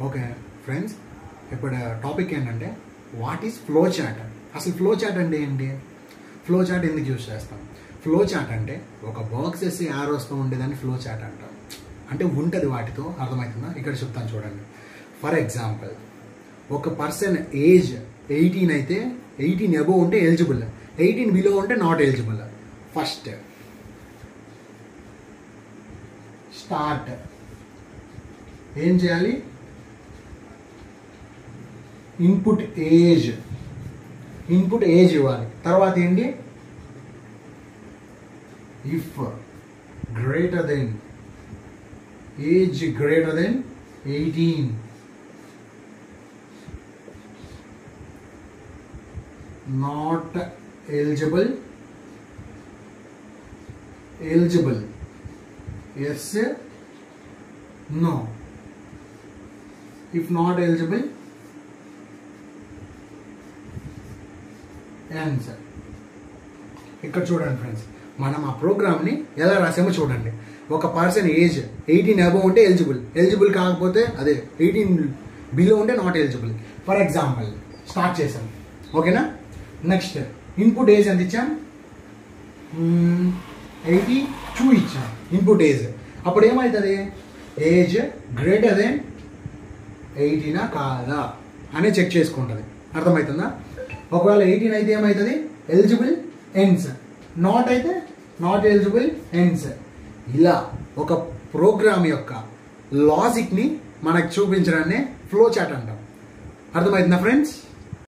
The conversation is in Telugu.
ఓకే ఫ్రెండ్స్, ఇప్పుడు టాపిక్ ఏంటంటే వాట్ ఈస్ ఫ్లో చార్ట్. అసలు ఫ్లో చార్ట్ అంటే ఏంటి? ఫ్లో చార్ట్ ఎందుకు యూజ్ చేస్తాం? ఫ్లో చార్ట్ అంటే ఒక బాక్స్ వేసి యారోస్తో ఉండేదాన్ని ఫ్లో చార్ట్ అంటాం. అంటే ఉంటుంది వాటితో, అర్థమవుతుందా? ఇక్కడ చెప్తాను చూడండి. ఫర్ ఎగ్జాంపుల్, ఒక పర్సన్ ఏజ్ 18 అయితే 18 అబోవ్ ఉంటే ఎలిజిబుల్, 18 బిలో ఉంటే నాట్ ఎలిజిబుల్. ఫస్ట్ స్టార్ట్ ఏం చేయాలి? ఇన్పుట్ ఏజ్ ఇవ్వాలి. తర్వాత ఏంటి? If greater than age greater than 18 not eligible yes no. If not eligible, answer. ఇక్కడ చూడండి ఫ్రెండ్స్, మనం ఆ ప్రోగ్రామ్ని ఎలా రాసామో చూడండి. ఒక పర్సన్ ఏజ్ 18 అబోవ్ ఉంటే ఎలిజిబుల్ కాకపోతే అదే 18 బిలో ఉంటే not eligible. For example start చేసాం, ఓకేనా? నెక్స్ట్ ఇన్పుట్ ఏజ్ ఎంత ఇచ్చాం? 82 ఇచ్చాం ఇన్పుట్ ఏజ్. అప్పుడు ఏమవుతుంది? ఏజ్ గ్రేటర్ దెన్ 18 కాదా అని చెక్ చేసుకుంటుంది. అర్థమవుతుందా? ఒకవేళ 18 అయితే ఏమవుతుంది? ఎలిజిబుల్ ఎండ్స్, నాట్ అయితే నాట్ ఎలిజిబుల్ ఎండ్స్. ఇలా ఒక ప్రోగ్రామ్ యొక్క లాజిక్ని మనకు చూపించడాన్ని ఫ్లో చార్ట్ అంటాం. అర్థమవుతుందా ఫ్రెండ్స్?